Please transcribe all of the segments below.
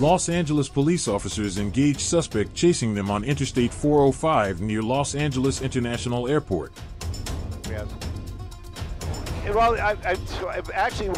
Los Angeles police officers engaged suspect chasing them on Interstate 405 near Los Angeles International Airport. Yes. Well, I'm actually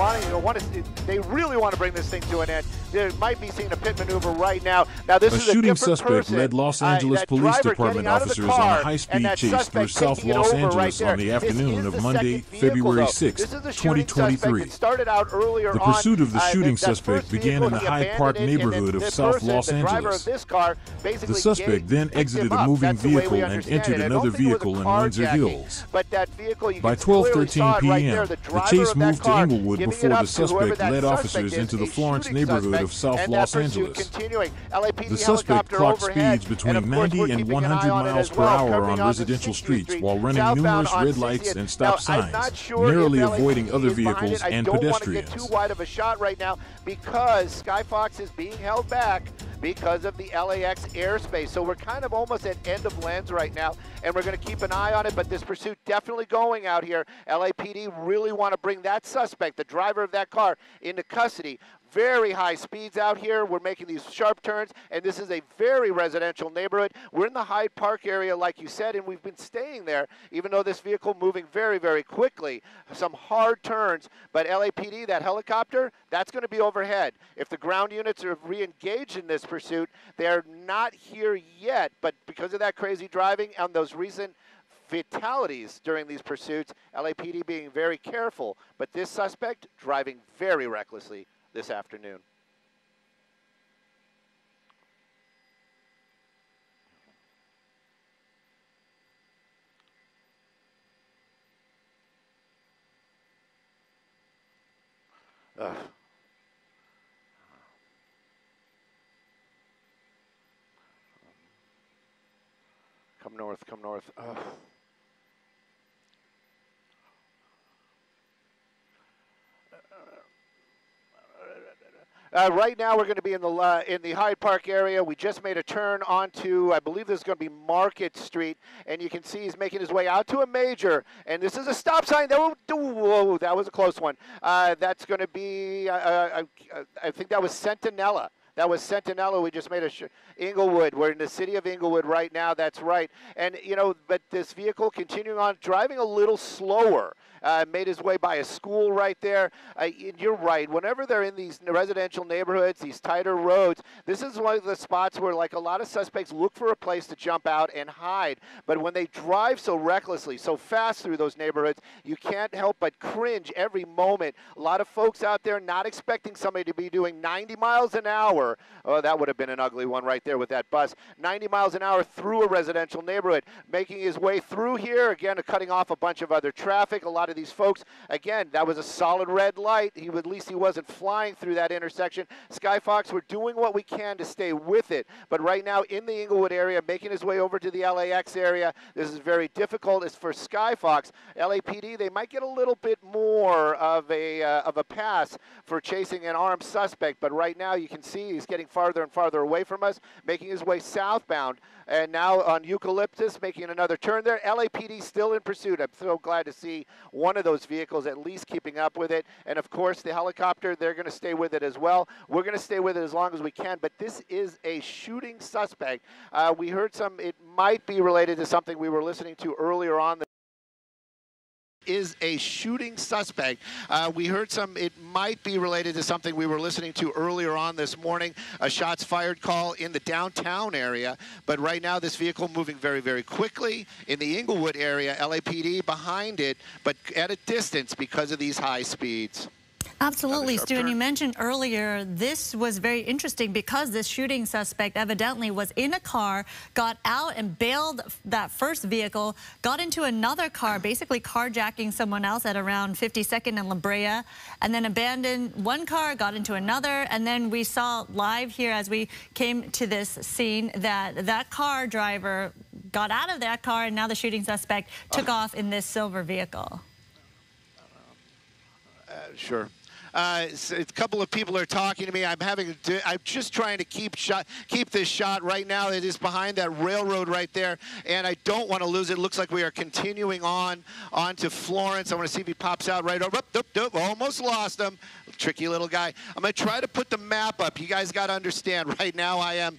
they really want to bring this thing to an end. They might be seeing a pit maneuver right now. Now this is a shooting different suspect person. led Los Angeles Police Department officers on a high-speed chase through South Los Angeles on the afternoon of Monday, February 6, 2023. The pursuit of the shooting suspect began in the Hyde Park neighborhood of South Los Angeles. The suspect then exited a moving vehicle and entered another vehicle in Windsor Hills. By 12:13 p.m., the chase moved to Inglewood before the suspect led officers into the Florence neighborhood of South Los Angeles. The suspect clocked speeds between 90 and 100 miles per hour on residential streets while running numerous red lights and stop signs, narrowly avoiding other vehicles and pedestrians. Too wide of a shot right now because Skyfox is being held back because of the LAX airspace. So we're kind of almost at end of lens right now, and we're going to keep an eye on it, but this pursuit definitely going out here. LAPD really want to bring that suspect, the driver of that car, into custody. Very high speeds out here. We're making these sharp turns, and this is a very residential neighborhood. We're in the Hyde Park area, like you said, and we've been staying there, even though this vehicle moving very, very quickly. Some hard turns, but LAPD, that helicopter, that's going to be overhead. If the ground units are re-engaged in this pursuit, they're not here yet, but because of that crazy driving and those recent fatalities during these pursuits, LAPD being very careful, but this suspect driving very recklessly this afternoon. Come north, come north. Right now we're going to be in the Hyde Park area. We just made a turn onto, I believe this is going to be Market Street, and you can see he's making his way out to a major, and this is a stop sign. Whoa, that was a close one. That's going to be, I think that was Centinela. That was Centinela. We just made Inglewood. We're in the city of Inglewood right now. That's right. And, you know, but this vehicle continuing on, driving a little slower. Made his way by a school right there. You're right. Whenever they're in these residential neighborhoods, these tighter roads, this is one of the spots where, like, a lot of suspects look for a place to jump out and hide. But when they drive so recklessly, so fast through those neighborhoods, you can't help but cringe every moment. A lot of folks out there not expecting somebody to be doing 90 miles an hour. Oh, that would have been an ugly one right there with that bus. 90 miles an hour through a residential neighborhood, making his way through here, again, cutting off a bunch of other traffic. A lot of these folks, again, that was a solid red light. At least he wasn't flying through that intersection. Skyfox, we're doing what we can to stay with it. But right now in the Inglewood area, making his way over to the LAX area, this is very difficult. As for Skyfox, LAPD, they might get a little bit more of a pass for chasing an armed suspect. But right now you can see he's getting farther and farther away from us, making his way southbound. And now on Eucalyptus, making another turn there. LAPD still in pursuit. I'm so glad to see one of those vehicles at least keeping up with it. And, of course, the helicopter, they're going to stay with it as well. We're going to stay with it as long as we can. But this is a shooting suspect. We heard it might be related to something we were listening to earlier on. Is a shooting suspect. We heard it might be related to something we were listening to earlier on this morning, a shots fired call in the downtown area. But right now this vehicle moving very, very quickly in the Inglewood area, LAPD behind it, but at a distance because of these high speeds. Absolutely, Stu, and you mentioned earlier this was very interesting because this shooting suspect evidently was in a car, got out and bailed that first vehicle, got into another car, basically carjacking someone else at around 52nd and La Brea, and then abandoned one car, got into another, and then we saw live here as we came to this scene that car driver got out of that car, and now the shooting suspect took off in this silver vehicle. Sure. A couple of people are talking to me. I'm just trying to keep this shot right now. It is behind that railroad right there, and I don't want to lose it. Looks like we are continuing on to Florence. I want to see if he pops out right over. Almost lost him. Tricky little guy. I'm going to try to put the map up. You guys got to understand, right now I am,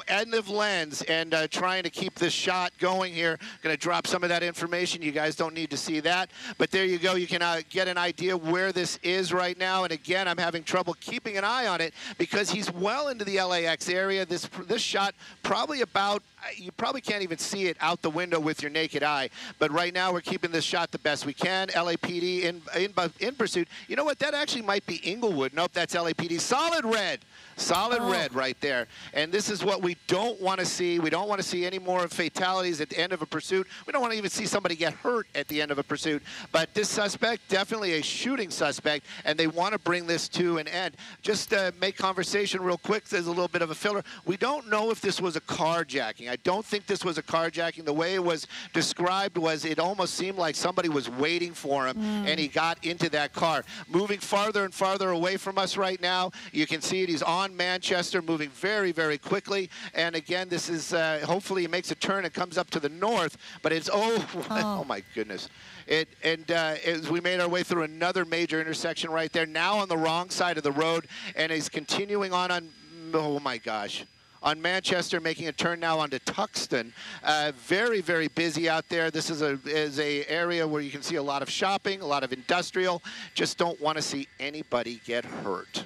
end of lens and trying to keep this shot going here. Going to drop some of that information. You guys don't need to see that, but there you go. You can get an idea where this is right now. And again, I'm having trouble keeping an eye on it because he's well into the LAX area. This shot probably about, you probably can't even see it out the window with your naked eye. But right now we're keeping this shot the best we can. LAPD in pursuit. You know what? That actually might be Inglewood. Nope, that's LAPD. Solid red. Solid red right there. And this is what we don't want to see. We don't want to see any more fatalities at the end of a pursuit. We don't want to even see somebody get hurt at the end of a pursuit. But this suspect, definitely a shooting suspect, and they want to bring this to an end. Just make conversation real quick. There's a little bit of a filler. We don't know if this was a carjacking. I don't think this was a carjacking. The way it was described was it almost seemed like somebody was waiting for him, and he got into that car. Moving farther and farther away from us right now. You can see it. He's on Manchester, moving very, very quickly. And again, this is hopefully he makes a turn and comes up to the north. But it's oh my goodness! As we made our way through another major intersection right there. Now on the wrong side of the road, and he's continuing on. Oh my gosh! On Manchester, making a turn now onto Tuxton. Very, very busy out there. This is a area where you can see a lot of shopping, a lot of industrial. Just don't want to see anybody get hurt.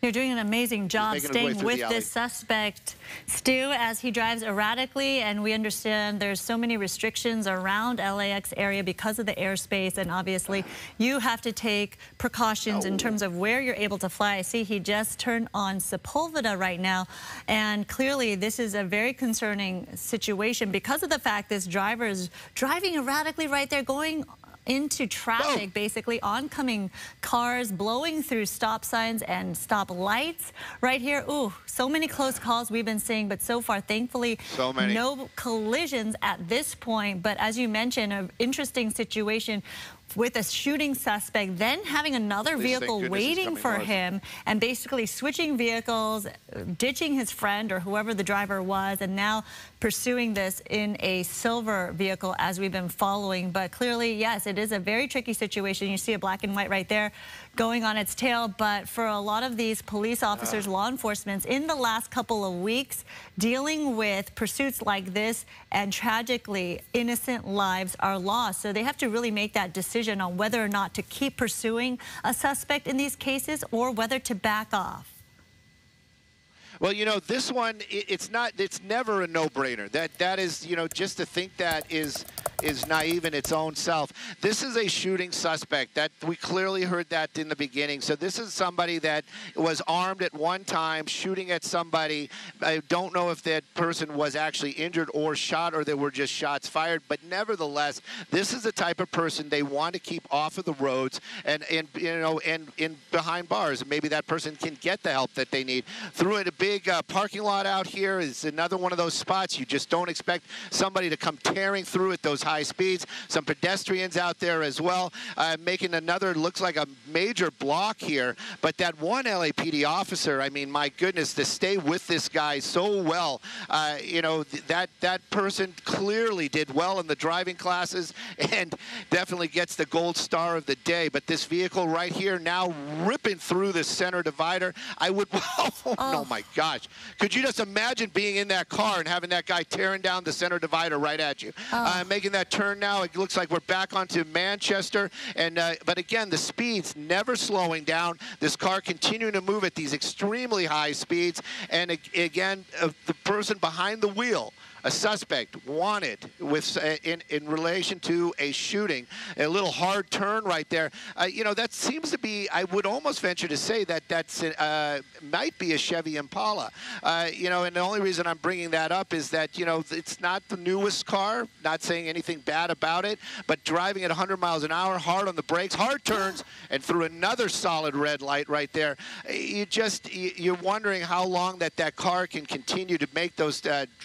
You're doing an amazing job staying with this suspect, Stu, as he drives erratically, and we understand there's so many restrictions around LAX area because of the airspace, and obviously you have to take precautions in terms of where you're able to fly. I see he just turned on Sepulveda right now, and clearly this is a very concerning situation because of the fact this driver is driving erratically right there, going into traffic, basically oncoming cars, blowing through stop signs and stop lights right here. Ooh, so many close calls we've been seeing, but so far, thankfully, no collisions at this point. But as you mentioned, an interesting situation with a shooting suspect, then having another vehicle waiting for him and basically switching vehicles, ditching his friend or whoever the driver was, and now pursuing this in a silver vehicle as we've been following. But clearly, yes, it is a very tricky situation. You see a black and white right there going on its tail. But for a lot of these police officers, law enforcement, in the last couple of weeks, dealing with pursuits like this, and tragically, innocent lives are lost. So they have to really make that decision on whether or not to keep pursuing a suspect in these cases or whether to back off. Well, you know, this one, it's never a no-brainer. That is, you know, just to think that is naive in its own self. This is a shooting suspect. That we clearly heard that in the beginning. So this is somebody that was armed at one time, shooting at somebody. I don't know if that person was actually injured or shot, or there were just shots fired. But nevertheless, this is the type of person they want to keep off of the roads and in behind bars. Maybe that person can get the help that they need. Through a big parking lot out here is another one of those spots you just don't expect somebody to come tearing through at those high speeds. Some pedestrians out there as well, making another, looks like a major block here. But that one LAPD officer, I mean, my goodness, to stay with this guy so well, you know, that person clearly did well in the driving classes and definitely gets the gold star of the day. But this vehicle right here now ripping through the center divider, I would, oh my gosh. Could you just imagine being in that car and having that guy tearing down the center divider right at you? Making that turn now, it looks like we're back onto Manchester. And but again, the speeds never slowing down. This car continuing to move at these extremely high speeds. And again, the person behind the wheel, a suspect wanted with in relation to a shooting. A little hard turn right there. You know, that seems to be, I would almost venture to say that that's might be a Chevy Impala. You know, and the only reason I'm bringing that up is that, you know, it's not the newest car, not saying anything bad about it, but driving at 100 miles an hour, hard on the brakes, hard turns, and through another solid red light right there. You're wondering how long that car can continue to make those,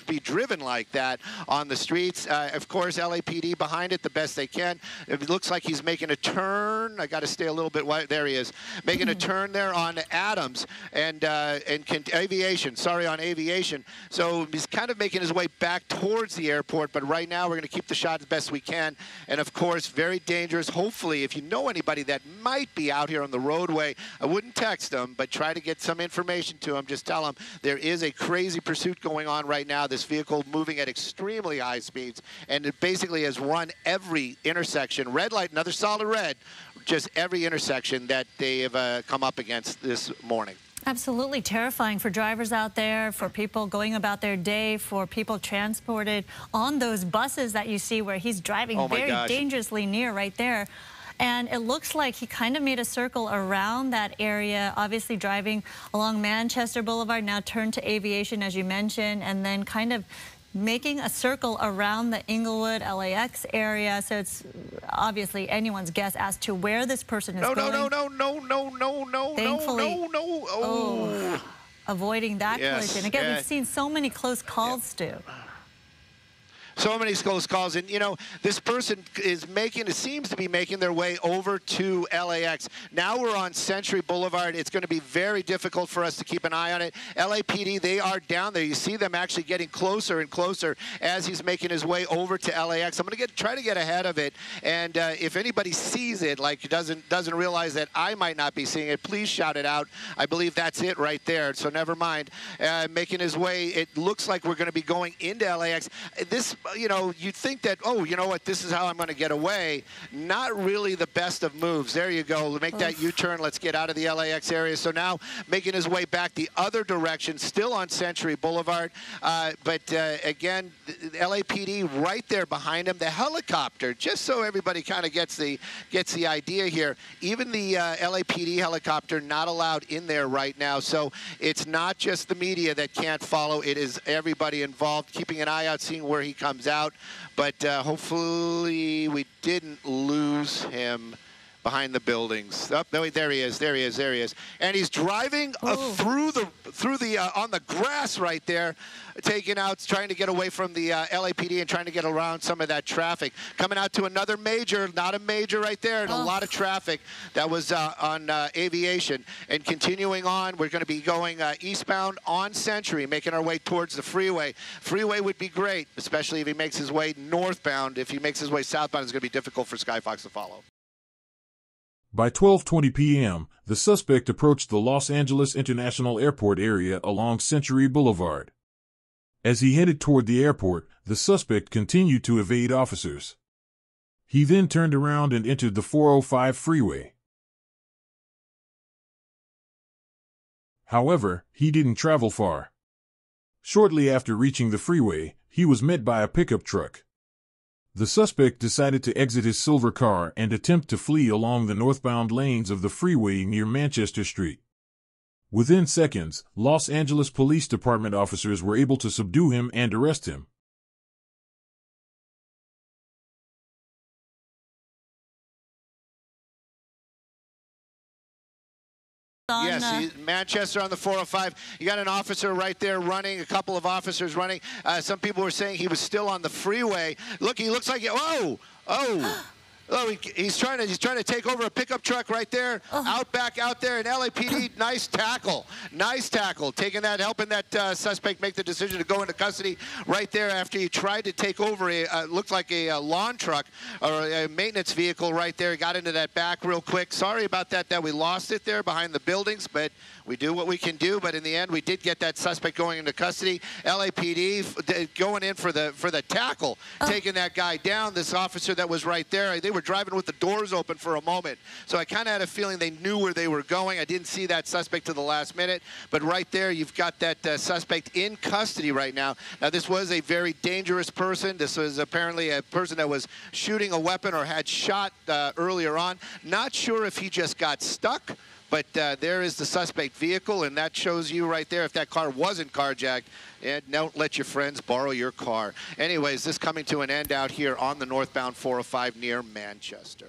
be driven like that on the streets. Of course, LAPD behind it the best they can. It looks like he's making a turn. I got to stay a little bit wide. There he is, making a turn there on Adams and Aviation. Sorry, on Aviation. So he's kind of making his way back towards the airport. But right now, we're going to keep the shot as best we can. And of course, very dangerous. Hopefully, if you know anybody that might be out here on the roadway, I wouldn't text them, but try to get some information to them. Just tell them there is a crazy pursuit going on right now. This vehicle moving at extremely high speeds, and it basically has run every intersection. Red light, another solid red, just every intersection that they have come up against this morning. Absolutely terrifying for drivers out there, for people going about their day, for people transported on those buses that you see where he's driving very dangerously near right there. And it looks like he kind of made a circle around that area, obviously driving along Manchester Boulevard, now turned to Aviation, as you mentioned, and then kind of making a circle around the Inglewood, LAX area. So it's obviously anyone's guess as to where this person is going. Thankfully, avoiding that collision. Again, we've seen so many close calls, Stu. So many close calls, and you know, this person seems to be making their way over to LAX. Now we're on Century Boulevard. It's going to be very difficult for us to keep an eye on it. LAPD, they are down there. You see them actually getting closer and closer as he's making his way over to LAX. I'm going to try to get ahead of it, and if anybody sees it, like doesn't realize that I might not be seeing it, please shout it out. I believe that's it right there. So never mind. Making his way. It looks like we're going to be going into LAX. This. You know, you'd think that, oh, you know what, this is how I'm going to get away. Not really the best of moves. There you go. Make that U-turn. Let's get out of the LAX area. So now making his way back the other direction, still on Century Boulevard. But again, LAPD right there behind him. The helicopter, just so everybody kind of gets the idea here. Even the LAPD helicopter not allowed in there right now. So it's not just the media that can't follow. It is everybody involved, keeping an eye out, seeing where he comes out, but hopefully we didn't lose him behind the buildings. Oh, no, there he is, there he is, there he is. And he's driving through the on the grass right there, taking out, trying to get away from the LAPD and trying to get around some of that traffic. Coming out to another major, not a major right there, and a lot of traffic that was on Aviation. And continuing on, we're going to be going eastbound on Century, making our way towards the Freeway. Freeway would be great, especially if he makes his way northbound. If he makes his way southbound, it's going to be difficult for Skyfox to follow. By 12:20 p.m., the suspect approached the Los Angeles International Airport area along Century Boulevard. As he headed toward the airport, the suspect continued to evade officers. He then turned around and entered the 405 freeway. However, he didn't travel far. Shortly after reaching the freeway, he was met by a pickup truck. The suspect decided to exit his silver car and attempt to flee along the northbound lanes of the freeway near Manchester Street. Within seconds, Los Angeles Police Department officers were able to subdue him and arrest him. Yes, Manchester on the 405. You got an officer right there running, a couple of officers running. Some people were saying he was still on the freeway. Look, he looks like, he's trying to take over a pickup truck right there, out there, and LAPD, nice tackle, taking that, helping that suspect make the decision to go into custody right there after he tried to take over looked like a lawn truck or a maintenance vehicle right there. He got into that back real quick. Sorry about that we lost it there behind the buildings, but we do what we can do. But in the end, we did get that suspect going into custody. LAPD going in for the tackle, taking that guy down. This officer that was right there, they were driving with the doors open for a moment. So I kind of had a feeling they knew where they were going. I didn't see that suspect to the last minute. But right there, you've got that suspect in custody right now. Now, this was a very dangerous person. This was apparently a person that was shooting a weapon or had shot earlier on. Not sure if he just got stuck. But there is the suspect vehicle, and that shows you right there if that car wasn't carjacked. And don't let your friends borrow your car. Anyways, this coming to an end out here on the northbound 405 near Manchester.